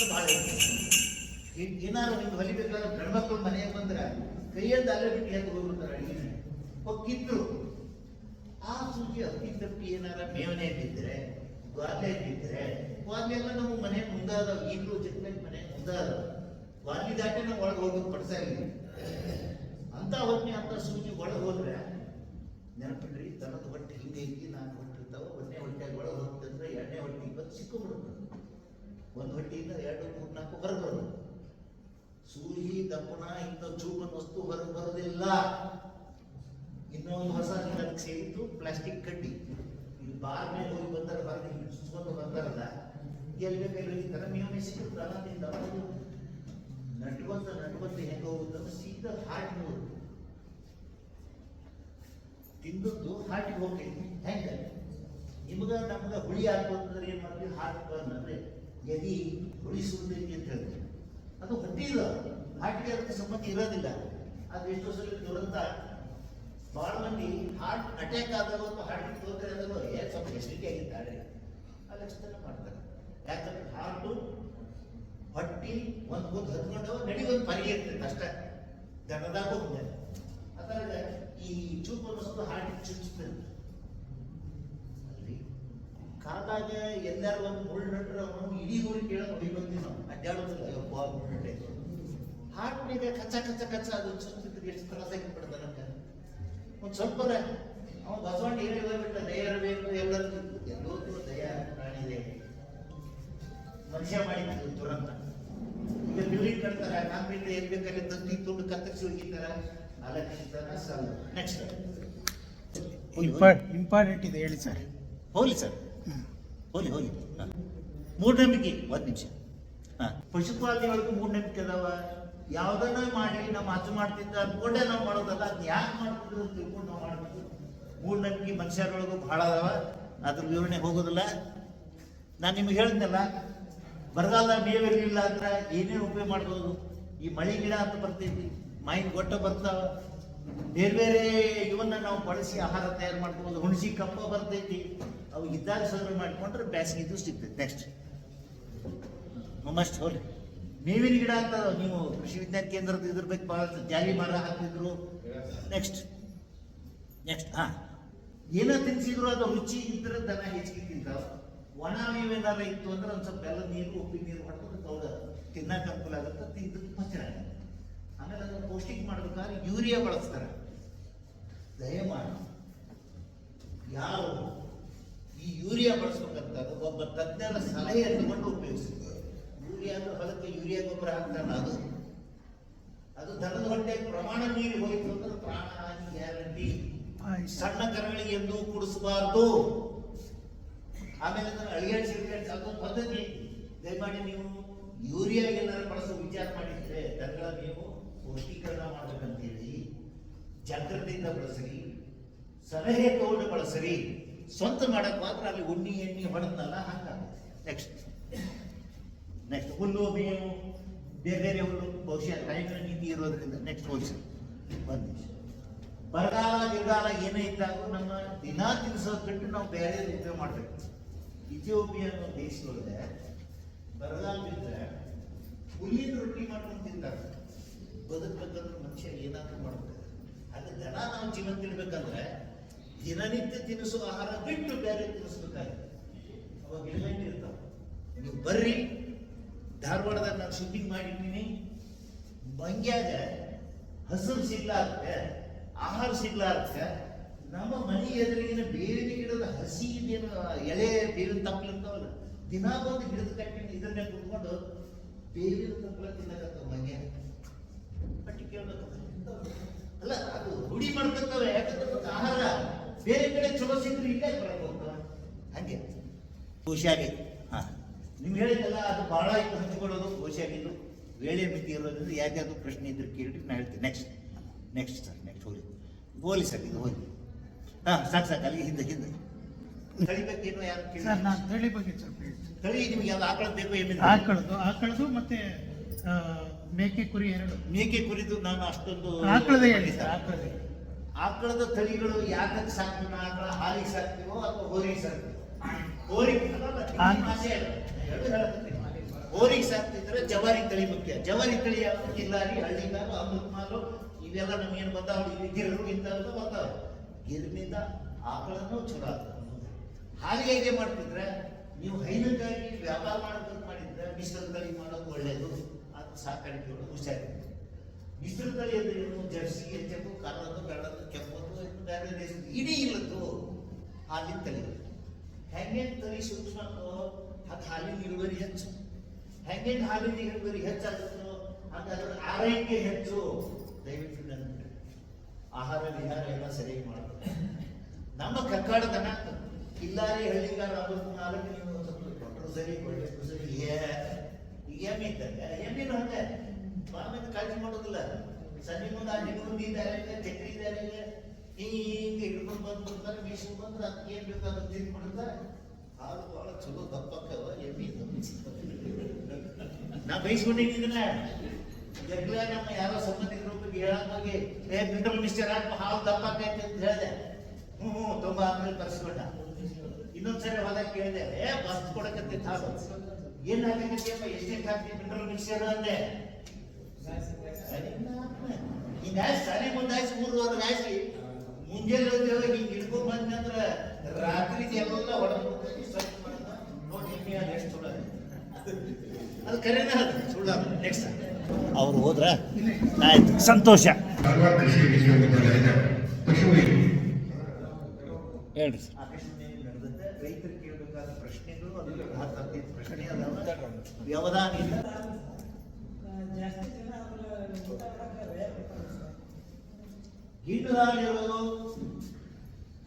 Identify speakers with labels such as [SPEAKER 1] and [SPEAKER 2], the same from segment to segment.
[SPEAKER 1] ಭಾಳ ಏನಾದ್ರು ನಿಮ್ಗೆ ಹೊಲಿಬೇಕಾದ್ರೆ ಗಂಡ್ಮಕ್ಳು ಮನೆಗೆ ಬಂದ್ರೆ ಕೈಯಲ್ಲಿ ಅಲ್ಲೇ ಬಿಟ್ಟು ಎದ್ದು ಹೋಗ್ಬಿಡ್ತಾರೆ ಅಡಿಗೆ ಹೊಕ್ಕಿದ್ರು ಆ ಸೂಜಿ ಅಪ್ಪಿ ತಪ್ಪಿ ಏನಾರ ಮೇವನೆ ಬಿದ್ದರೆ ಗ್ವಾಲೆ ಬಿದ್ದರೆ ಗ್ವಾಲೆಲ್ಲ ನಮ್ಮ ಮನೆ ಮುಂದಾದ ಈಗಲೂ ಚಿಕ್ಕದಾಗಿ ಮನೆ ಮುಂದಾದ ಗ್ವಾಲಿ ದಾಟೆ ನಾವು ಒಳಗೆ ಹೋಗೋದು ಪಡ್ಸಾ ಇಲ್ಲ ಅಂತ ಹೊಟ್ಟೆ ಅಂತ ಸೂಜಿ ಒಳಗೆ ಹೋದ್ರೆ ನೆನಪಿಡ್ರಿ ದನದ ಹೊಟ್ಟೆ ಹಿಂದೆ ಐತಿ ನಾನು ಹೊಟ್ಟಿರ್ತಾವ ಒಂದನೇ ಹೊಟ್ಟೆಗೆ ಒಳಗೆ ಹೋಗ್ತಂದ್ರೆ ಎರಡನೇ ಹೊಟ್ಟೆಗೆ ಬಂದು ಸಿಕ್ಕೊಂಡ್ಬಿಡುತ್ತೆ ಒಂದು ಹೊಟ್ಟೆಯಿಂದ 2, 3, 4 ಹೊರಗೆ ಬರೋದು ಸೂಜಿ ದಪ್ಪನ ಇಂಥ ಚೂಪನ ವಸ್ತು ಹೊರಗೆ ಬರೋದಿಲ್ಲ ಇನ್ನೊಂದು ಹೊಸ ಅದಕ್ಕೆ ಸೇರಿತ್ತು ಪ್ಲಾಸ್ಟಿಕ್ ಕಡ್ಡಿ ಇಲ್ಲಿ ಬಾರ್ ಮೇಲೆ ಹೋಗಿ ಬಂದಾರ ಹೊರಗೆ ಚುಚ್ಕೊಂಡು ಬಂದಾರಲ್ಲ ಎಲ್ಲಿ ಬೇಕಾದ್ರೆ ಈ ಥರ ಮೇವನೆ ಸಿಗುತ್ತೆ ಅನ್ನೋದಿಂದ ನಟ್ಕೊಂತ ಹೆಂಗೆ ಹೋಗುತ್ತಂದ್ರೆ ಸೀದಾ ಹಾರ್ಟ್ ನೋಡು ತಿಂದದ್ದು ಹಾರ್ಟಿಗೆ ಹೋಗ್ತೈತಿ ಹೆಂಗೆ ನಿಮ್ಗೆ ನಮ್ಗೆ ಹುಳಿ ಹಾಕೋದ್ರೆ ಏನು ಮಾಡ್ತೀವಿ ಹಾರ್ಟ್ ಬರ್ನ್ ಅಂದರೆ ಎದಿ ಹುಳಿ ಸುಡ್ತೈತಿ ಅಂತ ಹೇಳ್ತೀವಿ ಅದು ಹೊಟ್ಟಿಲ್ಲ ಹಾರ್ಟ್ಗೆ ಅದಕ್ಕೆ ಸಂಬಂಧ ಇರೋದಿಲ್ಲ ಅದು ಎಷ್ಟೋ ಸಲ ದುರಂತ ಭಾಳ ಮಂದಿ ಹಾರ್ಟ್ ಅಟ್ಯಾಕ್ ಆದಾಗ ಅಥವಾ ಹಾರ್ಟ್ ತೊಂದರೆ ಆದಾಗ ಸ್ವಲ್ಪ ಹೆಸರಿಕೆ ಆಗಿದ್ದಾರೆ ಅಲ್ಲಿ ಅಷ್ಟೆಲ್ಲ ಮಾಡ್ತಾರೆ ಯಾಕಂದ್ರೆ ಹಾರ್ಟು ಹೊಟ್ಟಿ ಒಂದು ಕೂತು ಹತ್ಕೊಂಡು ನಡಿ ಒಂದು ಪರಿಗೆ ಇರ್ತೈತೆ ಅಷ್ಟೇ ದನದಾಗ ಹೋಗ್ತದೆ ಅದ್ರಾಗ ಈ ಚೂಪು ಅನ್ನಿಸೋದು ಹಾರ್ಟಿಗೆ ಚುಚ್ತದೆ ಅಲ್ರಿ ಕಾದಾಗ ಎಲ್ಲಾರು ಒಂದು ಮುಳ್ಳು ನಟ್ರೆ ಅವನು ಇಡೀ ಊರಿಗೆ ಕೇಳೋದು ಹೊಡಿಬಂತೀವಿ ನಾವು ಅಡ್ಡಾಡೋದಿಲ್ಲ ಮುಳ್ಳು ಹಾರ್ಟ್ನಿಗೆ ಕಚ್ಚ ಅದು ಚುಚ್ತಿದ್ರೆ ಎಷ್ಟು ತ್ರಾಸಾಗಿ ಬಿಡ್ತಾರೆ ನಮ್ಗೆ ಒಂದು ಸ್ವಲ್ಪ ಅವನು ಬಸವಣ್ಣ ಹೇಳಿ ಹೋಗ್ಬಿಟ್ಟ ದಯ ಇರಬೇಕು ಎಲ್ಲರಿಗೂ ದಯ ಪ್ರಾಣಿದೆ ಮನುಷ್ಯ ಮಾಡಿದ್ದು ದುರಂತ ಈಗ ಬಿಲ್ಡಿಂಗ್ ಕಟ್ತಾರ ಕಾಂಕ್ರೀಟ್ ಏನ್ ಬೇಕಲ್ಲಿ ತಂದಿ ತುಂಡು ಕತ್ತರಿಸಿ ಹೋಗಿದ್ದಾರ ಅಲಕ್ಷಿತನ ಸಾಲ ನೆಕ್ಸ್ಟ್
[SPEAKER 2] ಇಂಪಾರ್ಟೆಂಟ್ ಇದೆ ಹೇಳಿ ಸರ್
[SPEAKER 1] ಹೋಲಿ ಸರ್ ಹೋಲಿ ಮೂಢನಂಬಿಕೆ ಒಂದು ನಿಮಿಷ ಪಶುಪಾಲನೆ ಒಳಗೂ ಮೂಢನಂಬಿಕೆ ಅದಾವ ಯಾವುದನ್ನ ಮಾಡಿ ನಮ್ಮ ಅಜ್ಜ ಮಾಡ್ತಿದ್ದ ಅನ್ಕೊಂಡೆ ನಾವು ಮಾಡೋದಲ್ಲ ಅದ್ ಯಾಕೆ ಮಾಡ್ತಿದ್ರು ಅಂತ ತಿಳ್ಕೊಂಡು ನಾವು ಮಾಡ್ಬೇಕು ಮೂಢನಂಬಿಕೆ ಮನುಷ್ಯರೊಳಗೂ ಬಹಳ ಅದಾವ ಅದ್ರ ವಿವರಣೆ ಹೋಗೋದಿಲ್ಲ ನಾನು ನಿಮ್ಗೆ ಹೇಳಿದ್ನಲ್ಲ ಬರಗಾಲ ಮೇವಿರಲಿಲ್ಲ ಅಂದ್ರೆ ಏನೇನು ಉಪಯೋಗ ಮಾಡ್ಬೋದು ಈ ಮಳೆ ಗಿಡ ಅಂತ ಬರ್ತೈತಿ ಮಾಯಿನ ಗೊಟ್ಟ ಬರ್ತಾವ ಬೇರೆ ಇವನ್ನ ನಾವು ಬಳಸಿ ಆಹಾರ ತಯಾರು ಮಾಡ್ಕೋಬೋದು ಹುಣಸಿ ಕಪ್ಪ ಬರ್ತೈತಿ ಅವು ಇದ್ದಾಗ ಸಂಗ್ರಹ ಮಾಡ್ಕೊಂಡ್ರೆ ಬ್ಯಾಸಿಗೆ ಸಿಗ್ತೈತಿ ನೆಕ್ಸ್ಟ್ ಮಸ್ಟ್ ಹೋಲಿ ಮೇವಿನ ಗಿಡ ಅಂತ ನೀವು ಕೃಷಿ ವಿಜ್ಞಾನ ಕೇಂದ್ರದ ಇದ್ರ ಬಗ್ಗೆ ಭಾಳ ಜಾಲಿ ಮರ ಹಾಕಿದ್ರು ನೆಕ್ಸ್ಟ್ ಏನೋ ತಿನ್ಸಿದ್ರು ಅದು ರುಚಿ ಇದ್ರೆ ದನ ಹೆಚ್ಚಿಗೆ ತಿಂತಾವ ಒಣ ಮೇವೇನಾರ ಇತ್ತು ಅಂದ್ರೆ ಒಂದು ಸ್ವಲ್ಪ ಬೆಲ್ಲ ನೀರು ಉಪ್ಪಿನ ನೀರು ಮಾಡ್ಕೊಂಡು ತೌಡ ತಿನ್ನಕ್ಕೆ ಅನುಕೂಲ ಆಗುತ್ತೆ ತಿಂದಕ್ಕೆ ಪಚನ ಆಗುತ್ತೆ ಆಮೇಲೆ ಅದನ್ನು ಪೌಷ್ಟಿಕ ಮಾಡ್ಬೇಕಾದ್ರೆ ಯೂರಿಯಾ ಬಳಸ್ತಾರೆ ದಯಮಾಡಿ ಯಾರು ಈ ಯೂರಿಯಾ ಬಳಸ್ಬೇಕಂತ ಒಬ್ಬ ತಜ್ಞರ ಸಲಹೆ ತಗೊಂಡು ಉಪಯೋಗಿಸ್ತಾರೆ ಯೂರಿಯಾ ಅಂದ್ರೆ ಹೊಲಕ್ಕೆ ಯೂರಿಯಾ ಗೊಬ್ಬರ ಹಾಕ್ತಾರಲ್ಲ ಅದು ದನದ ಹೊಟ್ಟೆ ಪ್ರಮಾಣ ಮೀರಿ ಹೋಯಿತು ಅಂದ್ರೆ ಪ್ರಾಣ ಹಾನಿ ಗ್ಯಾರಂಟಿ ಸಣ್ಣ ಕರುಗಳಿಗೆ ಎಂದೂ ಕುಡಿಸಬಾರ್ದು ಆಮೇಲೆ ಅಳಿಯಾಡ್ಸಿ ಅದೊಂದು ಪದ್ಧತಿ ದಯಮಾಡಿ ನೀವು ಯೂರಿಯಾ ಏನಾರು ಬಳಸೋ ವಿಚಾರ ಮಾಡಿದ್ರೆ ದನಗಳ ನೀವು ಪೌಷ್ಟೀಕರಣ ಮಾಡ್ಬೇಕಂತೇಳಿ ಜಾಗ್ರತೆಯಿಂದ ಬಳಸ್ರಿ ಸಲಹೆ ತಗೊಂಡು ಬಳಸ್ರಿ ಸ್ವಂತ ಮಾಡಕ್ ಮಾತ್ರ ಅಲ್ಲಿ ಉಣ್ಣಿ ಎಣ್ಣೆ ಹೊಡೆದ್ನಲ್ಲ ಹಂಗಾಗುತ್ತೆ ನೆಕ್ಸ್ಟ್ ಹುಲ್ಲು ಮೇವು ಬೇರೆ ಹುಲ್ಲು ಬಹುಶಃ ಟೈಮ್ನ ನೀತಿ ಇರೋದ್ರಿಂದ ನೆಕ್ಸ್ಟ್ ಹೋಗಿ ಒಂದು ನಿಮಿಷ ಬರಗಾಲ ಗಿರಗಾಲ ಏನೇ ಇದ್ದಾಗ ನಮ್ಮ ದಿನ ತಿನ್ಸೋದು ಬಿಟ್ಟು ನಾವು ಬೇರೆ ಉಪಯೋಗ ಮಾಡ್ಬೇಕು ಇಥಿಯೋಪಿಯಾ ಅನ್ನೋ ದೇಶದೊಳಗೆ ಬರಗಾಲ ಬಿದ್ದರೆ ಹುಲ್ಲಿನ ರೊಟ್ಟಿ ಮಾಡ್ಕೊಂಡು ತಿಂತಾರೆ ಬದುಕಬೇಕಂದ್ರೆ ಮನುಷ್ಯ ಏನಾದರೂ ಮಾಡ್ತಾರೆ ಅದು ದನ ನಾವು ಜೀವನ ತಿನ್ಬೇಕಂದ್ರೆ ದಿನನಿತ್ಯ ತಿನ್ನಿಸೋ ಆಹಾರ ಬಿಟ್ಟು ಬೇರೆ ತಿನ್ನಿಸ್ಬೇಕಾಗುತ್ತೆ ಅವಾಗ ಗಿಡಗಂಟೆ ಇರ್ತಾವೆ ನೀವು ಬರ್ರಿ ಧಾರವಾಡದಾಗ ನಾನು ಶೂಟಿಂಗ್ ಮಾಡಿದ್ದೀನಿ ಮಂಗ್ಯಾಗ ಹಸಿರು ಸಿಗ್ಲಾರ್ದೆ ಆಹಾರ ಸಿಗ್ಲಾರ್ದೆ ನಮ್ಮ ಮನೆ ಎದುರಿಗಿನ ಬೇವಿನ ಗಿಡದ ಹಸಿ ಇದೇನು ಎಳೆ ಬೇವಿನ ತಪ್ಪಲು ಇರ್ತಾವಲ್ಲ ದಿನ ಬಂದು ಗಿಡದ ಕಟ್ಟಿನ ಇದನ್ನೇ ಕುತ್ಕೊಂಡು ಬೇವಿನ ತಪ್ಪಲ ತಿನ್ನಕತ್ತವ ಮಂಗ್ಯ ಪಟ್ಟಿ ಕೇಳ್ಬೇಕಲ್ಲ ಅಲ್ಲ ಅದು ರೂಢಿ ಮಾಡ್ಕೊತವೆ ಯಾಕಂದ್ರೆ ಆಹಾರ ಬೇರೆ ಕಡೆ ಚಲೋ ಸಿಕ್ಕರೆ ಇಲ್ಲೇ ಬರಕ್ ಹೋಗ್ತಾವ ಹಂಗೆ ಖುಷಿಯಾಗಿ ನಿಮ್ಗೆ ಹೇಳಿದ್ದಲ್ಲ ಅದು ಭಾಳ ಇತ್ತು ಹಂಚ್ಕೊಳ್ಳೋದು ಖುಷಿಯಾಗಿದ್ದು ವೇಳೆ ಮಿತಿ ಇರೋದ್ರಿಂದ ಯಾವ್ದಾದ್ರು ಪ್ರಶ್ನೆ ಇದ್ರೆ ಕೇಳಿ ನಾನು ಹೇಳ್ತೀನಿ ನೆಕ್ಸ್ಟ್ ಸರ್ ಹೋಲಿ ಸರ್ ಇದು ಹೋಗಿ ಸಾಕು ಅಲ್ಲಿ ಹಿಂದೆ ತಳಿ ಬಗ್ಗೆ ಏನೋ ಯಾರು ಕೇಳಿ
[SPEAKER 2] ಸರ್ ನಾನು ತಳಿ ಬಗ್ಗೆ ಸ್ವಲ್ಪ
[SPEAKER 1] ತಳಿ ನಿಮ್ಗೆ ಯಾವ್ದು ಆಕಳದ್ದು ಬೇಕು ಏನಿಲ್ಲ
[SPEAKER 2] ಆಕಳದು ಮತ್ತೆ ಮೇಕೆ ಕುರಿ ಎರಡು
[SPEAKER 1] ಮೇಕೆ ಕುರಿದು ನಾನು ಅಷ್ಟೊಂದು
[SPEAKER 2] ಆಕಳದೇ ಹೇಳಿ ಸರ್
[SPEAKER 1] ಆಕಳದ ತಳಿಗಳು ಯಾಕಂದ್ರೆ ಸಾಕ್ತೀವಿ ಆಕಳ ಹಾಲಿಗೆ ಸಾಕ್ತೀವೋ ಅಥವಾ ಹೋರಿಗೆ ಸಾಕ್ತೀವೋ ಹೋರಿಗೆ ಅಲ್ಲಲ್ಲ, ನಿಮ್ಮ ಭಾಷೆ ಅಲ್ಲ. ಎರಡು ಹೇಳಕತ್ತೀನಿ. ಹೋರಿಗೆ ಸಾಕ್ತಿದ್ರೆ ಜವಾರಿ ತಳಿ ಮುಖ್ಯ. ಜವಾರಿ ತಳಿ ಯಾವುದು? ಕಿಲ್ಲಾರಿ, ಹಳ್ಳಿಗಾರು, ಅಮೃತ ಮಾಲು, ಇವೆಲ್ಲ ನಮ್ಗೇನು ಬಂದಾವ, ಗಿರು ಇಂಥವೆಲ್ಲ ಬರ್ತಾವೆ. ಗಿರಿನಿಂದ ಆಕಳನ್ನು ಚಲೋ ಆಗ್ತದೆ. ಹಾಗೆ ಹೇಗೆ ಮಾಡ್ತಿದ್ರೆ ನೀವು ಹೈನುಗಾಗಿ ವ್ಯಾಪಾರ ಮಾಡೋದಕ್ಕೆ ಮಾಡಿದ್ರೆ ಮಿಶ್ರ ತಳಿ ಮಾಡೋದು ಒಳ್ಳೆಯದು. ಅದು ಸಾಕಾಣಿಕೆ ಹುಷಾರಿದೆ. ಮಿಶ್ರ ತಳಿ ಅಂದ್ರೆ ಏನು? ಜರ್ಸಿ, ಎಚ್ಚಪ್ಪು, ಕಲ್ಲದ್ದು, ಬೆಳ್ಳದ್ದು, ಕೆಂಪದ್ದು, ಬೇರೆ ದೇಶದ ಇಡೀ ಇಲ್ಲದ್ದು ಹಾಲಿನ ತಳಿ. ಹೆಂಗೇನು ತಳಿ ಸೂಕ್ಷ್ಮ ಅದು ಹಾಲಿನ ಇಳುವರಿ ಹೆಚ್ಚು. ಹೆಂಗೇನು ಹಾಲಿನ ಇಳುವರಿ ಹೆಚ್ಚಾಗುತ್ತೋ ಹಾಗಾದ್ರೆ ಆರೈಕೆ ಹೆಚ್ಚು. ದಯವಿಟ್ಟು ನನ್ನ ಆಹಾರ ವಿಹಾರ ಎಲ್ಲ ಸರಿಯಾಗಿ ಮಾಡ್ತಾರೆ. ನಮ್ಮ ಕಕ್ಕಾಡ ದನ ಕಿಲ್ಲಾರಿ, ಹಳ್ಳಿಗಾರ, ಅಮೃತ ಮಾಲಕ್ಕೆ ನೀವು ಸ್ವಲ್ಪ ಕೊಟ್ಟರು ಸರಿ, ಕೊಡಬೇಕು ಸರಿ. ಈಗ ಎಮ್ಮೆ ಇದ್ದಾಗ ಎಮ್ಮೆನೂ ಹಂಗೆ ಆಮೇಲೆ ಕಾಳಜಿ ಮಾಡೋದಿಲ್ಲ. ಸಂಜೆ ಮುಂದೆ ಆ ನಿಗುಂದಿ ಇದ್ದಾರೆ, ಚಕ್ರಿ ಇದ್ದಾರೆ, ಹಿಂಗೆ ಹಿಡ್ಕೊಂಡು ಬಂದ್ಬಿಡ್ತಾರೆ. ಮೀಸ್ಕೊಂಡು ಬಂದ್ರೆ ಅದಕ್ಕೆ ಏನು ಬೇಕಾದ್ರೂ ತಿಂದು ಬಿಡ್ತಾರೆ. ಹಾಲು ಭಾಳ ಚಲೋ ದಪ್ಪಕ್ಕವ ಎಮ್ಮೆ. ನಾ ಬೈಸ್ಕೊಂಡಿದ್ದೀನ ಜಗ್ಲ ನಮ್ಮ ಯಾರೋ ಸಂಬಂಧಿಕರ ಒಬ್ಬರಿಗೆ ಹೇಳಕ್ ಹೋಗಿ ಮಿನರಲ್ ಮಿಕ್ಸ್ಚರ್ ಹಾಕಿ ಹಾಲು ದಪ್ಪಕ್ಕೈತೆ ಅಂತ ಹೇಳಿದೆ. ಹ್ಞೂ ತುಂಬ ಆಮೇಲೆ ಬರ್ಸ್ಕೊಂಡ. ಇನ್ನೊಂದ್ಸರಿ ಹೋದಾಗ ಕೇಳಿದೆ, ಬಸ್ ಕೊಡಕತ್ತೆ ಹಾಲು ಏನ್ ಹಾಕೈತಿಯಪ್ಪ, ಎಷ್ಟೆಷ್ಟು ಹಾಕ್ತಿ ಮಿನರಲ್ ಮಿಕ್ಸ್ಚರ್ ಅಂದೆ. ಹಿಂಗ ಸಾಲಿ ಮುಂದೆ ಹಾಕಿ 3 ವಾರ ಹಾಕಿ ಮುಂಜಾನೆ ಹಿಂಗೆ ಹಿಡ್ಕೊಂಡ್ ಬಂದ್ರೆ ರಾತ್ರಿ ಎಲ್ಲ ಹೊಡೆದು ನೋಡಿ ಎಮ್ಮೆ ಅದು ಎಷ್ಟು ಸುಳ್ಳ. ಅದು ಕರೆನ ಸುಳ್ಳ. ನೆಕ್ಸ್ಟ್ ಅವ್ರು ಹೋದ್ರ ಆಯ್ತು, ಸಂತೋಷ. ಹೇಳ್ರಿ ಸರ್. ಆಕಾಶವಾಣಿಯಲ್ಲಿ ನಡೆದಂತೆ ರೈತರು ಕೇಳಬೇಕಾದ ಪ್ರಶ್ನೆಗಳು ಅದು ಪ್ರಶ್ನೆ ಅದಾವ. ವ್ಯವಧಾನ ಇಲ್ಲ. ಗಿಣ್ಣು ಹಾಲಿರೋದು,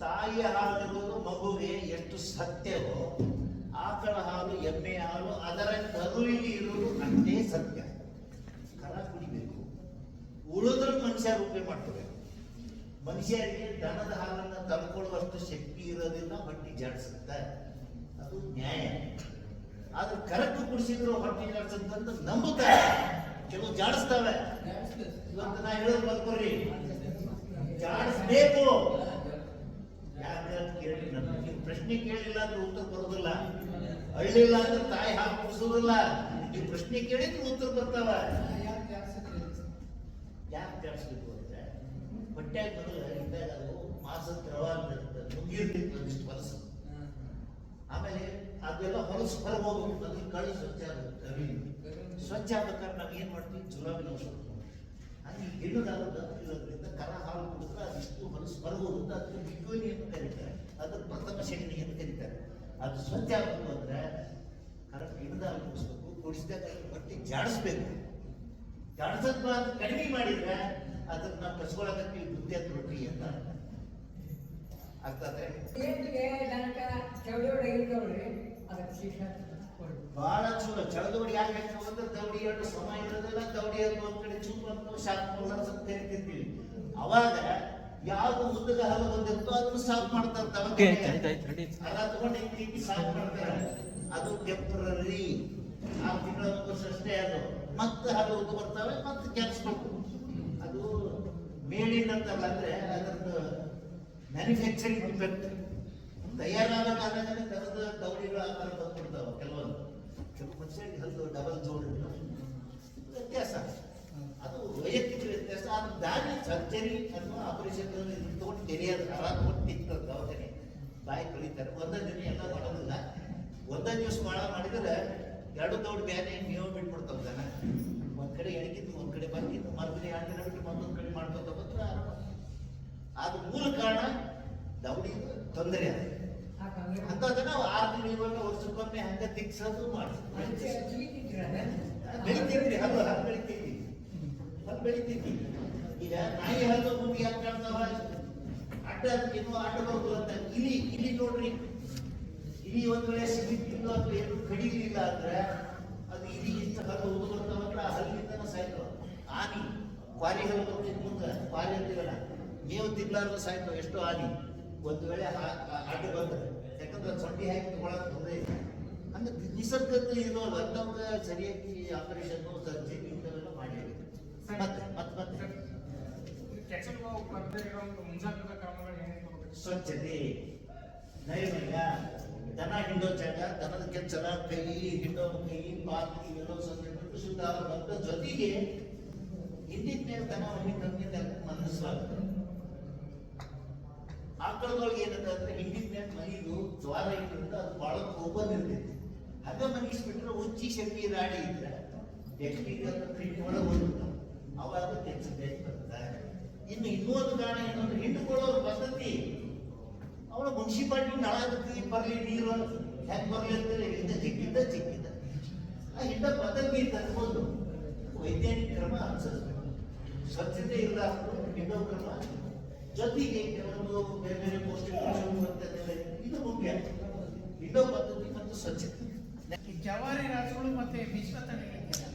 [SPEAKER 1] ತಾಯಿಯ ಹಾಲಿರೋದು ಮಗುವಿಗೆ ಎಷ್ಟು ಸತ್ಯವೋ, ಆಕಳ ಹಾಲು, ಎಮ್ಮೆ ಹಾಲು ಅದರ ಕರುವಿಗೆ ಇರುವುದು ಅಷ್ಟೇ ಸತ್ಯ. ಕರ ಕುಡಿಬೇಕು, ಉಳಿದ್ರ ಮನುಷ್ಯ ರೂಪೆ ಮಾಡ್ಕೋಬೇಕು. ಮನುಷ್ಯರಿಗೆ ದನದ ಹಾಲನ್ನು ತಳ್ಕೊಳ್ಳುವಷ್ಟು ಶಕ್ತಿ ಇರೋದಿಲ್ಲ, ಹೊಟ್ಟಿ ಜಾಡಿಸುತ್ತೆ, ಅದು ನ್ಯಾಯ. ಆದ್ರೆ ಕರಕ್ಕೆ ಕುಡಿಸಿದ್ರು ಹೊಟ್ಟಿ ಜಾಡಿಸುತ್ತಂತ ನಂಬುತ್ತಾರೆ. ಕೆಲವು ಜಾಡಿಸ್ತವೆ. ಇವತ್ತು ನಾ ಹೇಳೋದು ಬರ್ಕೊಡ್ರಿ, ಜಾಡಿಸ್ಬೇಕು. ಯಾಕೆ ಕೇಳಿ, ನೀವು ಪ್ರಶ್ನೆ ಕೇಳಿಲ್ಲ ಅಂದ್ರೆ ಉತ್ತರ ಬರೋದಿಲ್ಲ. ಅಳ್ಳಿಲ್ಲ ಅಂದ್ರೆ ತಾಯಿ ಹಾಲು ಕುಡಿಸೋದಿಲ್ಲ. ನೀವು ಪ್ರಶ್ನೆ ಕೇಳಿದ್ರೆ ಉತ್ತರ ಬರ್ತಾವ. ಯಾಕೆ ಜಾಡಿಸ್ಬೇಕು ಅಂದ್ರೆ ಹೊಟ್ಟೆಯಾಗ ಮೊದಲು ಇದ್ದಾಗ ಅದು ಮಾಸದ ದ್ರವ ನುಗ್ಗಿರ್ತಿತ್ತು ಒಂದಿಷ್ಟು ಹೊಲಸು. ಆಮೇಲೆ ಅದೆಲ್ಲ ಹೊಲಸು ಹೊರಗೆ ಹೋಗ್ಬೇಕು. ಅದ್ರ ಕಳ್ಳು ಸ್ವಚ್ಛ ಆಗುತ್ತೆ. ಸ್ವಚ್ಛ ಆಗ್ಬೇಕಾದ್ರೆ ನಾವು ಏನ್ ಮಾಡ್ತೀವಿ? ಚುಲಾವಿ ಔಷಧ. ಹಾಗೆ ಇರೋದ್ರಿಂದ ಕರ ಹಾಲು ಕುಡಿದ್ರೆ ಅದಿಷ್ಟು ಹೊಲಸು ಹೊರಗೆ ಹೋಗುತ್ತೆ. ಅದಕ್ಕೆ ಬಿಗ್ಗೋನಿ ಅಂತ ಕರೀತಾರೆ, ಅದ್ರ ಪ್ರಥಮ ಶಕ್ತಿ ಅಂತ ಕರೀತಾರೆ. ಅದು ಸ್ವಚ್ಛ ಆಗಬೇಕು ಅಂದ್ರೆ ಕರ ಗಿಡದ ಹಾಲು ಕುಡಿಸ್ಬೇಕು. ಕುಡಿಸಿದಾಗ ಹೊಟ್ಟೆ ಜಾಡಿಸ್ಬೇಕು. ಜಾಡಿಸೋದ್ ಅದು ಕಡಿಮೆ ಮಾಡಿದ್ರೆ ಅದನ್ನ ನಾವು ಕಸ್ಕೊಳಕತ್ತೀವಿ ಬುದ್ಧಿ ಅಂತ ರೊಟ್ಟಿ ಅಂತ ಆಗ್ತದೆ. ಬಹಳ ಚಲೋ ಚಳದೋಡಿ ಯಾಕೆ ಹಾಕ್ತೀವಿ ಅಂದ್ರೆ ದೌಡಿ ಎರಡು ಸಮ ಇರೋದಿಲ್ಲ. ದೌಡಿ ಎರಡು ಒಂದ್ ಕಡೆ ಚೂಪ್ ಅಂತ ಶಾಪ್ ಅಂತ ಕರಿತಿರ್ತೀವಿ. ಅವಾಗ ಯಾವ್ದು ಉದ್ದಗ ಹಾಲು ಬಂದಿರ್ತೋ ಅದನ್ನು ಸಾಫ್ ಮಾಡ್ತಾರೆ. ಅಲ್ಲ ತಗೊಂಡು ಸಾಫ್ ಮಾಡ್ತಾರೆ. ಅದು ಟೆಂಪರರಿ, 6 ತಿಂಗಳ ವರ್ಷ ಅಷ್ಟೇ. ಅದು ಮತ್ತೆ ಹಾಲು ಉದ್ದು ಬರ್ತವೆ, ಮತ್ತೆ ಕೆಲ್ಸ್ಬೇಕು. ಅದು ಮೇಲಿನ ಅಂತಲ್ಲ, ಅಂದ್ರೆ ಅದರದ್ದು ಮ್ಯಾನುಫ್ಯಾಕ್ಚರಿಂಗ್ ಡಿಫೆಕ್ಟ್. ತಯಾರಾಗಬೇಕಾದ್ರೆ ಕರೆದ ದೌಡಿಗಳು ಆ ಥರ ಬಂದ್ಬಿಡ್ತಾವೆ. ಕೆಲವು ಮನುಷ್ಯರಿಗೆ ಹಲ್ಲು ಡಬಲ್ ಜೋಡ್ ವ್ಯತ್ಯಾಸ, ಅದು ವೈಯಕ್ತಿಕ ವ್ಯತ್ಯಾಸ. ಅದು ದಾರಿ ಸರ್ಜರಿ ಅಥವಾ ಆಪರೇಷನ್ ತಗೊಂಡು ತೆರೆಯೋದು, ತಗೊಂಡು ತಿಂತಾರೆ ದವಾಖಾನೆ, ಬಾಯಿ ಕಳೀತಾರೆ. ಒಂದೇ ದಿನ ಎಲ್ಲ ಮಾಡೋದಿಲ್ಲ. ಒಂದೇ ದಿವಸ ಮಾಡಿದ್ರೆ 2 ದೌಡ್ ಬ್ಯಾನೆ ನೀವು ಬಿಟ್ಬಿಡ್ತಾವೆ ಜನ. ಒಂದ್ ಕಡೆ ಎಣಕಿದ್ದು, ಒಂದ್ ಕಡೆ ಬಂದಿದ್ದು, ಮರುದಿನ 2 ದಿನ ಬಿಟ್ಟು ಮತ್ತೊಂದ್ ಕಡೆ ಮಾಡ್ಕೊತ ಬಂದ್ರೆ ಅದು ಮೂಲ ಕಾರಣ ದೌಡಿ ತೊಂದರೆ. ಅಂತ ನಾವು 6 ತಿಂಗಳಿಗೊಮ್ಮೆ ವರ್ಷಕ್ಕೊಮ್ಮೆ ಹಂಗ ತಿಕ್ಸೋದು ಬೆಳಿತೀವಿ. ಹಲ್ಲು ಬೆಳಿತೀವಿ, ಹಲ್ಲು ಬೆಳಿತೀವಿ. ಈಗ ನಾಯಿ ಹಲ್ಲು ಮುಂದೆ ಯಾಕೆ ಕಾಣ್ತಾವ? ಅಡ್ಡ ಇನ್ನೂ ಅಡ್ಡ ಬರೋದು ಅಂತ. ಇಲ್ಲಿ ನೋಡ್ರಿ, ಇಲಿ ಒಂದ್ ವೇಳೆ ಸಿಗಿಲ್ಲ ಅಥವಾ ಏನು ಕಡಿಲಿಲ್ಲ ಅಂದ್ರೆ ಅದು ಇಲಿ ಇಷ್ಟ ಹಲ್ಲು ಉದ್ದು ಬರ್ತಾವಂದ್ರೆ ಆ ಹಲ್ಲಿಂದ ಸಾಯ್ತಾವ. ಆನಿ ಕ್ವಾರಿ ಹಲ್ಲು ಬರ್ತಿದ್ ಮುಂದೆ ಕ್ವಾರಿ ಅಂತೀವಲ್ಲ, ಮೇವು ತಿನ್ಲಾರ್ದು ಸಾಯ್ತಾವ ಎಷ್ಟೋ ಆನಿ. ಒಂದು ವೇಳೆ ಅಡ್ಡ ಬಂದ್ರೆ, ಯಾಕಂದ್ರೆ ಸೊಂಡಿ ಹಾಕಿ ತಗೊಳಕ್ ತೊಂದರೆ ಇಲ್ಲ. ಹಂಗೆ ನಿಸರ್ಗದ ಇರೋ ಅಂತವ್ರ ಸರಿಯಾಗಿ ಆಪರೇಷನ್ ಸರ್ಜರಿ ಇಂಥವೆಲ್ಲ ಮಾಡಲೇಬೇಕು. ಮತ್ತೆ ಸ್ವಚ್ಛತೆ, ನೈರ್ಮಲ್ಯ, ದನ ಹಿಂಡೋ ಜಾಗ, ದನದ ಕೆಚ್ಚಲ, ಕೈ ಹಿಂಡೋ ಕೈ, ಪಾತಿ ಇವೆಲ್ಲ ಸ್ವಲ್ಪ ಶುದ್ಧ ಬಂದ ಜೊತೆಗೆ ಹಿಂದಿನ ಮೇಲೆ ದನ ಹಿಂಡಿದ ಮನಸ್ಸಾಗುತ್ತೆ. ಆಕಳದೊಳಗೆ ಏನಂತಂದ್ರೆ ಹಿಂದಿನ ಮೇಲೆ ಮೈದು ಜ್ವಾರ ಇದ್ರಿಂದ ಅದು ಬಹಳ ಓಪನ್ ಇರ್ತೈತಿ. ಹಂಗ ಮನಗಿಸ್ಬಿಟ್ರೆ ಉಚ್ಚಿ ಶಕ್ತಿ ರಾಡಿ ಇದ್ರೆ ಟೆಕ್ನಿಕ್ ಒಳಗೆ ಹೋಗ್ಬಿಟ್ಟು ಅವಾಗ ಕೆಚ್ಚದೆ ಬರ್ತದೆ. ಇನ್ನು ಇನ್ನೊಂದು ಕಾರಣ ಏನಂದ್ರೆ ಹಿಂಡುಕೊಳ್ಳೋರ ಪದ್ಧತಿ ಅವಳ ಮುನ್ಸಿಪಾಲ್ಟಿ ನಳಾಗತ್ತಿ ಬರ್ಲಿ ನೀರು ಹೆಂಗ್ ಬರ್ಲಿ ಅಂತೇಳಿ ಚಿಕ್ಕಿದ್ದ ಆ ಹಿಂಡ ಪದ್ಧತಿ ತರ್ಬೋದು ವೈಜ್ಞಾನಿಕ ಕ್ರಮ ಅನುಸರಿಸಬೇಕು. ಸ್ವಚ್ಛತೆ ಇಲ್ಲ ಹಿಂಡೋ ಕ್ರಮ ಜೊತೆಗೆ ಕೆಲವೊಂದು ಬೇರೆ ಬೇರೆ ಪೌಷ್ಟಿಕಾಂಶಗಳು ಬರ್ತದೆ. ಇದು ಮುಖ್ಯ, ಹಿಂಡೋ ಪದ್ಧತಿ ಮತ್ತು ಸ್ವಚ್ಛತೆ.
[SPEAKER 2] ಈ ಜವಾರಿ ರಾಸುಗಳು ಮತ್ತೆ ಮಿಶ್ರತಳಿಗಳಿಗೆ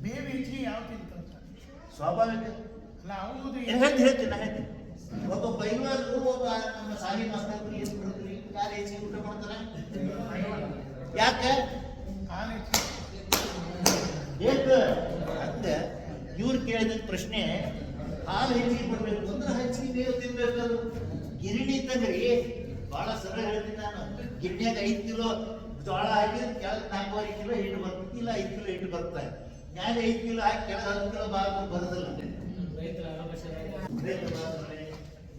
[SPEAKER 2] ಬೇವು ಹೆಚ್ಚಿಗೆ ಯಾವ ತಿಂತ
[SPEAKER 1] ಸ್ವಾಭಾವಿಕ
[SPEAKER 2] ಅಲ್ಲ ಹೌದು.
[SPEAKER 1] ಹೇಳ್ತೀನಿ ಒಬ್ಬ ಪೈಲ್ವಾನ್ ಒಬ್ಬ ನಮ್ಮ ಸಾಲಿ ಮಾಸ್ತರ್ ಏನು ಬಿಡುತ್ರಿ ಕಾಲು ಹೆಚ್ಚಿಗೆ ಊಟ ಮಾಡ್ತಾರ. ಯಾಕೆ ಅಂತ ಇವ್ರು ಕೇಳಿದ ಪ್ರಶ್ನೆ, ಹಾಲು ಹೆಚ್ಚಿಗೆ ಬರ್ಬೇಕು ಅಂದ್ರೆ ಹೆಚ್ಚಿಗೆ ಮೇವು ತಿನ್ಬೇಕು. ಗಿರಣಿ ಇದ್ದಂಗ್ರಿ ಬಹಳ ಸರಳ ಹೇಳ್ತೀನಿ ನಾನು. ಗಿರಣಿಯಾಗ 5 ಕಿಲೋ ಜೋಳ ಹಾಕಿದ್ರೆ ಕೆಳಗೆ 4.5 ಕಿಲೋ ಹಿಟ್ಟು ಬರ್ತದೆ, ಇಲ್ಲ 5 ಕಿಲೋ ಹಿಟ್ಟು ಬರ್ತದೆ. ಮ್ಯಾಲೆ 5 ಕಿಲೋ ಹಾಕಿ ಕೆಳಗೆ 10 ಕಿಲೋ ಬರೋದಿಲ್ಲ.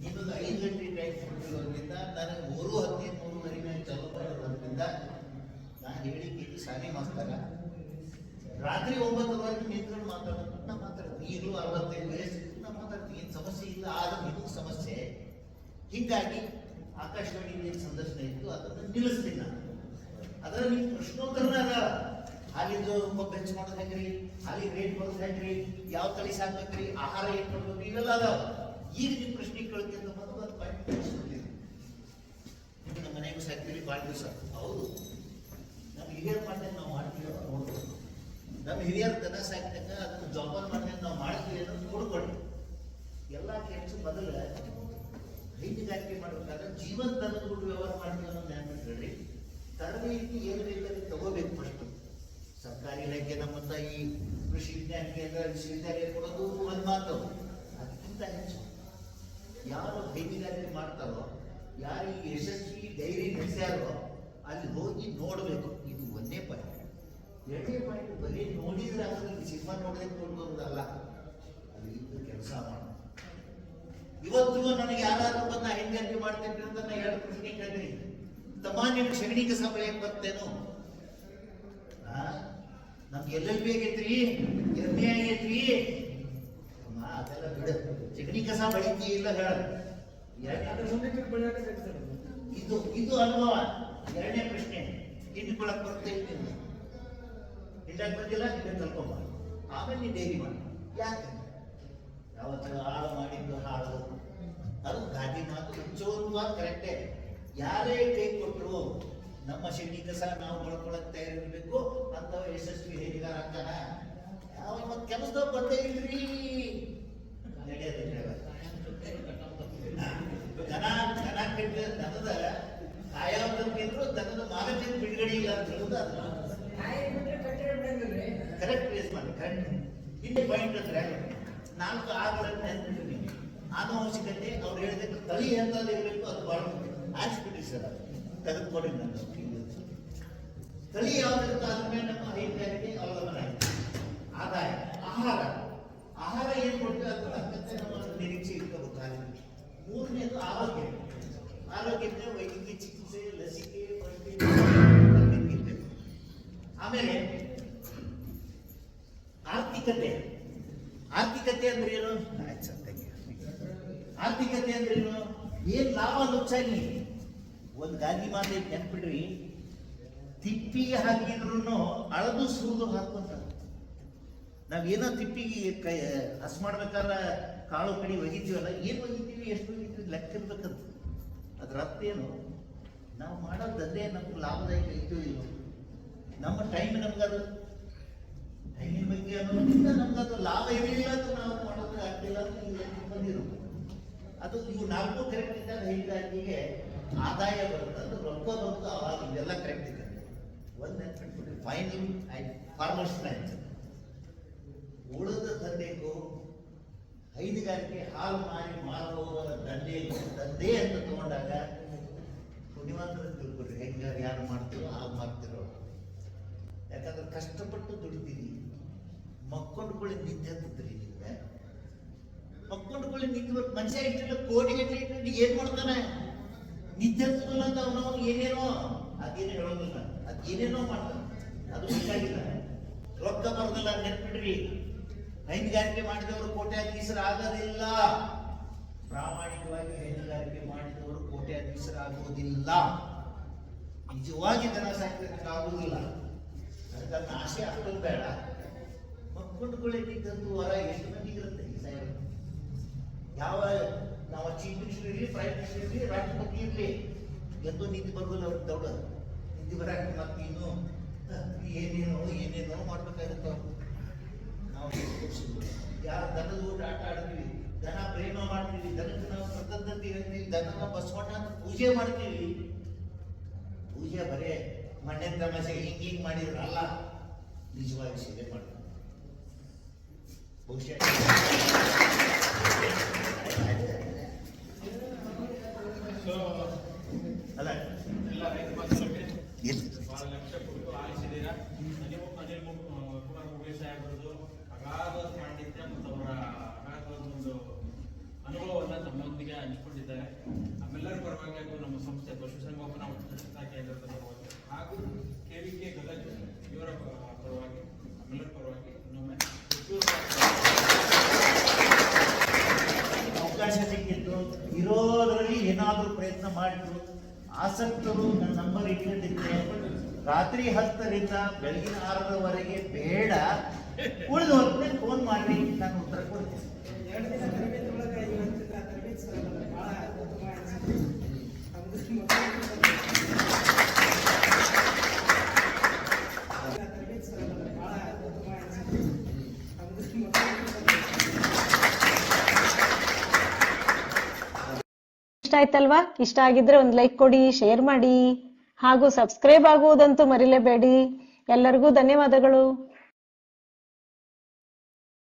[SPEAKER 1] ಇನ್ನೊಂದು 5 ಗಂಟೆ ಟೈಮ್ ಕೊಟ್ಟಿರೋದ್ರಿಂದ ನನಗೆ 3:10 ಮೇಲೆ ಚಾಲೂ ಮಾಡೋದ್ರಿಂದ ನಾನು ಹೇಳಿಕೆ ಸಾಲಿ ಮಾಸ್ತರ ರಾತ್ರಿ 9:00 ನಿಂತ್ಕೊಂಡು ಮಾತಾಡೋದು. ನಾ ಮಾತಾಡ್ತೀನಿ ಈಗಲೂ 65 ವಯಸ್ಸು, ನಾ ಮಾತಾಡ್ತೀನಿ, ಏನು ಸಮಸ್ಯೆ ಇಲ್ಲ. ಆದ್ರೆ ನಿಮಗೂ ಸಮಸ್ಯೆ. ಹೀಗಾಗಿ ಆಕಾಶವಾಣಿ ಸಂದರ್ಶನ ಇತ್ತು, ಅದನ್ನು ನಿಲ್ಲಿಸ್ತೀನಿ ನಾನು. ಅದರ ನಿಮ್ಮ ಪ್ರಶ್ನೋತ್ತರನ ಅದ. ಹಾಲಿಂದು ಬೆಂಚ್ ಮಾಡೋದು ಹೆಂಗ್ರಿ, ಹಾಲಿಗೆ ರೇಟ್ ಬರೋದು ಹೆಂಗ್ರಿ, ಯಾವ ತಳಿ ಸಾಕ್ಬೇಕ್ರಿ, ಆಹಾರ ಏನ್ ಮಾಡ್ಬೇಕು, ಇವೆಲ್ಲ ಅದಾವ. ಈಗ ನಿಮ್ಮ ಪ್ರಶ್ನೆ ಕೇಳ್ತೀನಿ ಮೊದಲು ಒಂದು ಪಾಯಿಂಟ್ ನಿಮ್ಮ ಮನೆಗೂ ಸಾಕ್ತೀವಿ ಭಾಳ ದಿವಸ. ಹೌದು, ನಮ್ಮ ಹಿರಿಯರ ಮಾಡ್ದಂಗೆ ನಾವು ಮಾಡ್ತೀವಿ ಅಂತ ನೋಡ್ಬೋದು. ನಮ್ಮ ಹಿರಿಯರ ದನ ಸಾಕಿದಾಗ ಅದನ್ನು ಜೋಪಾನ ಮಾಡ್ದಂಗೆ ನಾವು ಮಾಡ್ತೀವಿ ಅನ್ನೋದು ನೋಡ್ಕೊಳ್ಳಿ. ಎಲ್ಲ ಕೆಲಸ ಮೊದಲು ಹೈನುಗಾರಿಕೆ ಮಾಡಬೇಕಾದ್ರೆ ಜೀವನ ದನದ ಬಿಟ್ಟು ವ್ಯವಹಾರ ಮಾಡ್ತೀವಿ ಅನ್ನೋದು ನೆನಪಿಟ್ಕೊಳ್ರಿ. ತರಬೇತಿ ಏನು ಬೇಕಾದ್ರೆ ತಗೋಬೇಕು. ಫಸ್ಟ್ ಸರ್ಕಾರಿ ಇಲಾಖೆ ನಮ್ಮಂತ ಈ ಕೃಷಿ ವಿಜ್ಞಾನ ಕೇಂದ್ರ ವಿಶ್ವವಿದ್ಯಾಲಯ ಕೊಡೋದು ಒಂದು ಮಾತು. ಅದಕ್ಕಿಂತ ಹೆಚ್ಚು ಯಾರು ಹೈನುಗಾರಿಕೆ ಮಾಡ್ತಾರೋ, ಯಾರು ಈ ಯಶಸ್ವಿ ಡೈರಿ ನಡೆಸ್ಯಾರೋ ಅಲ್ಲಿ ಹೋಗಿ ನೋಡಬೇಕು. ಇದು ಒಂದೇ ಪಾಯಿಂಟ್. 2ನೇ ಪಾಯಿಂಟ್, ಬರೀ ನೋಡಿದ್ರೆ ಅದರಲ್ಲಿ ಸಿನಿಮಾ ನೋಡೋದಕ್ಕೆ ನೋಡ್ಬೋದಲ್ಲ, ಅಲ್ಲಿ ಇದ್ದು ಕೆಲಸ ಮಾಡೋದು. ಇವತ್ತು ನನಗೆ ಯಾರಾದ್ರೂ ಬಂದು ಹೈನುಗಾರಿಕೆ ಮಾಡ್ತೇನೆ ಅಂತ ನಾನು 2 ಪ್ರಶ್ನೆ ಕೇಳ್ತೀನಿ. ತಮ್ಮ ನಿಮ್ಗೆ ಸಗಣಿ ಕಸ ಬೆಳೆಯಕ್ಕೆ ಬರ್ತೇನೋ? ನಮ್ಗೆ ಎಲ್ಲೆಲ್ಲಿ ಆಗೈತ್ರಿ, ಎಮ್ಮೆ ಆಗೈತ್ರಿ, ಅದೆಲ್ಲ ಬಿಡ. ಸಗಣಿ ಕಸ ಬೆಳಿತೀಯ ಇಲ್ಲ ಹೇಳ. ಇದು ಅನುಭವ. 2ನೇ ಪ್ರಶ್ನೆ, ಹಿಂಡ್ಕೊಳಕ್ ಬರುತ್ತೆ ಹಿಂಡಕ್ ಬಂದಿಲ್ಲ, ಹಿಂಡ ಕಲ್ಕೊಂಬ, ಆಮೇಲೆ ನೀ ಡೈರಿ ಮಾಡಿ. ಯಾಕೆ ಯಾವತ್ತು ಹಾಳು ಮಾಡಿದ್ದು ಹಾಳು, ಅದು ಘಾಟಿ ಮಾತು. ಚೋರು ಮಾತು ಕರೆಕ್ಟೇ. ಯಾರೇ ಕೈ ಕೊಟ್ಟರು ನಮ್ಮ ಶೆಡ್ಡಿ ಕಸ ನಾವು ಬಳಕೊಳಕ್ ತಯಾರಿರ್ಬೇಕು ಅಂತ ಯಶಸ್ವಿ ಹೇಳಿದಾರ ಅಂತಾನ. ಯಾವ ಮತ್ ಕೆಲಸದಾಗ ಬಂದೇ ಇಲ್ರಿ, ದನ ಕಟ್ಟಿದ ದನದ ಕಾಯಂದ್ರು ದನದ ಮಾಲಕಿನ ಬಿಡುಗಡೆ ಇಲ್ಲ ಅಂತ ಹೇಳುದು. ಅದು ಕರೆಕ್ಟ್ ರೇಸ್ ಮಾಡಿ. ಕರೆಕ್ಟ್. ಇನ್ನೇ ಪಾಯಿಂಟ್ ಅಂದ್ರೆ 4 ಆಗಳನ್ನು ನೆನ್ಪಿಟ್ಟಿದ್ದೀನಿ. ಆನುವಂಶಿಕತೆ ಅವ್ರು ಹೇಳಿದ ತಳಿ ಎಂತದ್ದು ಇರಬೇಕು, ಅದು ಬಹಳ ಆಕ್ಸ್ಬಿಟ್ರಿ ಸರ್. ಅದು ತೆಗೆದುಕೊಡಿ ನನ್ನ ತಳಿ ಯಾವ್ದಿರುತ್ತೆ ಅದ್ರ ಮೇಲೆ ನಮ್ಮ ಹೈನುಗಾರಿಕೆ ಅವಲಂಬನೆ ಆಗಿದೆ. ಆದಾಯ, ಆಹಾರ ಏನು ಕೊಡ್ತೀವಿ ಅದ್ರ ತಕ್ಕಂತೆ ನಮ್ಮ ನಿರೀಕ್ಷೆ ಇಟ್ಕೋಬೇಕಾಗಿದೆ. 3ನೇದು ಆರೋಗ್ಯಕ್ಕೆ ವೈದ್ಯಕೀಯ ಚಿಕಿತ್ಸೆ, ಲಸಿಕೆ, ಆಮೇಲೆ ಆರ್ಥಿಕತೆ ಅಂದ್ರೆ ಏನು? ಆರ್ಥಿಕತೆ ಅಂದ್ರೆ ಏನು? ಏನ್ ಲಾಭ ಲುಚ್ಚಾಗಿ. ಒಂದು ಗಾಂಧಿ ಮಾತೆ ನೆನ್ಪಿಡ್ರಿ, ತಿಪ್ಪಿಗೆ ಹಾಕಿದ್ರು ಅಳದು ಸುರಿದು ಹಾಕುವಂತ. ನಾವೇನೋ ತಿಪ್ಪಿಗೆ ಹಸ್ ಮಾಡ್ಬೇಕಾದ್ರೆ ಕಾಳು ಕಡಿ ಒಗಿತೀವಲ್ಲ, ಏನು ಒಗಿತೀವಿ, ಎಷ್ಟು ಒಗಿತೀವಿ ಲೆಕ್ಕ ಇರ್ಬೇಕಂತ. ಅದ್ರ ಅರ್ಥ ಏನು? ನಾವು ಮಾಡೋ ದಂಧೆ ನಮ್ಗೆ ಲಾಭದಾಯಕ ಇದ್ದು ಇಲ್ಲ. ನಮ್ಮ ಟೈಮ್ ನಮ್ಗದು ಟೈಮಿನ ಬಗ್ಗೆ ಅನ್ನೋದ್ರಿಂದ ನಮ್ಗದು ಲಾಭ ಇರಲಿಲ್ಲ ಅಂತ ನಾವು ಮಾಡೋದು ಆಗ್ತಿಲ್ಲ ಅಂತ ಬಂದಿರೋ. ಅದು ಇವು 4 ಕರೆಕ್ಟ್ ಇದ್ದಾಗ ಹೈನುಗಾರಿಕೆಗೆ ಆದಾಯ ಬರುತ್ತೆ, ಅದು ರೊಕ್ಕ ಬರುತ್ತೆ. ಅವಾಗ ಇವೆಲ್ಲ ಕರೆಕ್ಟ್ ಇದೆ. ಒಂದು ನೆನ್ಪಿಟ್ಬಿಟ್ರಿ, ಫೈನಲ್ ಫಾರ್ಮರ್ಸ್ ಪ್ಲಾನ್. ಉಳಿದ ದಂಧೆಗೂ ಹೈನುಗಾರಿಕೆ ಹಾಲು ಮಾರಿ ಮಾರುವವರ ದಂಧೆ ಅಂತ ತಗೊಂಡಾಗ ಪುಣ್ಯವಂತರ ತಿಳ್ಕೊಡ್ರಿ, ಹೆಂಗ ಯಾರು ಮಾಡ್ತಿರೋ ಹಾಗೆ ಮಾಡ್ತಿರೋ. ಯಾಕಂದ್ರೆ ಕಷ್ಟಪಟ್ಟು ದುಡಿತೀರಿ, ಮಕ್ಕೊಂಡ್ಕೊಳ್ಳಿ ನಿದ್ದೆ ಹತ್ತದ್ರಿ ನಿಮ್ಗೆ. ಮಕ್ಕೊಂಡ್ಕೊಳ್ಳಿ ನಿದ್ದೆ ಮನುಷ್ಯ ಇಟ್ಟಿಲ್ಲ ಕೋಟಿ ಗಟ್ಟಲೆ ಇಟ್ಟು ಏನ್ ಮಾಡ್ತಾನೆ? ನಿದ್ದೆ ಹತ್ತಲ್ಲ ಅಂತ ಅವನವನು ಏನೇನೋ ಅದೇನು ಹೇಳೋದಿಲ್ಲ, ಅದ್ ಏನೇನೋ ಮಾಡ್ತಾನೆ. ಅದು ಬೇಕಾಗಿಲ್ಲ. ರೊಕ್ಕ ಬರೋದಿಲ್ಲ ನೆನ್ಪಿಡ್ರಿ. ಹೈನುಗಾರಿಕೆ ಮಾಡಿದವರು ಕೋಟ್ಯಾಧೀಶರು ಆಗೋದಿಲ್ಲ. ಪ್ರಾಮಾಣಿಕವಾಗಿ ಹೈನುಗಾರಿಕೆ ಮಾಡಿದವರು ಕೋಟ್ಯಾಧೀಶರಾಗುವುದಿಲ್ಲ. ನಿಜವಾಗಿ ದನ ಸಾಕ್ಲಿಕ್ಕೆ ಆಗುವುದಿಲ್ಲ. ಅದಕ್ಕೆ ಆಸೆ ಅಷ್ಟೊಂದು ಬೇಡ. ಮಕ್ಕೊಂಡ್ಕೊಳ್ಳಿ ನಿಂತಂತೂ ಹೊರ ಎಷ್ಟು ಮಂದಿಗೆ ಇರುತ್ತೆ ಈ ಸಾಹೇಬ್. ಯಾವ ನಾವು ಚೀಫ್ ಮಿನಿಸ್ಟರ್ ಇರಲಿ, ಪ್ರೈಮ್ ಮಿನಿಸ್ಟರ್ ಇರಲಿ, ರಾಷ್ಟ್ರಪತಿ ಇರಲಿ, ಎಂದೂ ನಿಂತು ಬರೋದಿಲ್ಲ. ಅವ್ರಿಗೆ ದೌಡ ನಿಂತು ಬರಾಕ ಮತ್ತೆ ಇನ್ನು ಏನೇನೋ ಮಾಡ್ಬೇಕಾಗುತ್ತೆ. ನಾವು ಯಾರ ದನದ ಊಟ ಆಟ ಆಡ್ತೀವಿ, ದನ ಪ್ರೇಮ ಮಾಡ್ತೀವಿ, ದನಕ್ಕೆ ನಾವು ಕೃತಜ್ಞತೆ ಹೇಳ್ತೀವಿ, ದನನ ಬಸವಣ್ಣ ಅಂತ ಪೂಜೆ ಮಾಡ್ತೀವಿ. ಪೂಜೆ ಬರೇ ಮಣ್ಣೆ ತಮಾಷೆ ಹಿಂಗ್ ಮಾಡಿದ್ರಲ್ಲ, ನಿಜವಾಗಿ ಸೇವೆ ಮಾಡ್ತೀವಿ. ಬಹುಶಃ ಅಲ್ಲ
[SPEAKER 3] ಎಲ್ಲ ರೈತ ಬಾಂಧವರಿಗೆ
[SPEAKER 1] ಇಲ್ಲ
[SPEAKER 3] ಬಹಳ ಲಕ್ಷ ಕೊಟ್ಟು ಆಲಿಸಿದ್ದೀರಾ. ಅನಿಲ್ ಕುಮಾರ್ ಮುಗೇಶ್ ಸಾಹೇಬರದು ಅಗಾಧವಾದ ಪಾಂಡಿತ್ಯ ಮತ್ತು ಅವರ ಅಗಾಧವಾದ ಒಂದು ಅನುಭವವನ್ನು ನಮ್ಮೊಂದಿಗೆ ಹಂಚಿಕೊಂಡಿದ್ದಾರೆ. ನಮ್ಮೆಲ್ಲರ ಪರವಾಗಿ ಹಾಗೂ ನಮ್ಮ ಸಂಸ್ಥೆ ಪಶುಸಂಗೋಪನಾ ಉತ್ಕೃಷ್ಟತಾ ಕೇಂದ್ರದ ಪರವಾಗಿ ಹಾಗೂ KVK ಗದಗ ಇವರ ಪರವಾಗಿ ನಮ್ಮೆಲ್ಲರ ಪರವಾಗಿ ಇನ್ನೊಮ್ಮೆ
[SPEAKER 1] ಅವಕಾಶ ಸಿಕ್ಕಿತ್ತು. ಇರೋದ್ರಲ್ಲಿ ಏನಾದರೂ ಪ್ರಯತ್ನ ಮಾಡಿದ್ರು. ಆಸಕ್ತರು ನನ್ನ ನಂಬರ್ ಇಟ್ಕೊಂಡಿದ್ದೆ. ರಾತ್ರಿ 10ರಿಂದ ಬೆಳಗಿನ 6ರವರೆಗೆ ಬೇಡ, ಉಳಿದ ಹೊತ್ತಿನ ಫೋನ್ ಮಾಡಿ, ನಾನು ಉತ್ತರ ಕೊಡ್ತೀನಿ.
[SPEAKER 4] 2 ದಿನ ತರಬೇತಿ ಒಳಗೆ ಇವತ್ತಿನ ತರಬೇತಿ ಸರ್ ಭಾಳ ಉತ್ತಮ ಅನಿಸಿತು. ತರಬೇತಿ ಸರ್ ಭಾಳ ಉತ್ತಮ ಅನಿಸಿತು.
[SPEAKER 5] ಇಷ್ಟ ಆಯ್ತಲ್ವಾ? ಇಷ್ಟ ಆಗಿದ್ರೆ ಒಂದು ಲೈಕ್ ಕೊಡಿ, ಶೇರ್ ಮಾಡಿ ಹಾಗೂ ಸಬ್ಸ್ಕ್ರೈಬ್ ಆಗುವುದಂತೂ ಮರಿಲೇಬೇಡಿ. ಎಲ್ಲರಿಗೂ ಧನ್ಯವಾದಗಳು.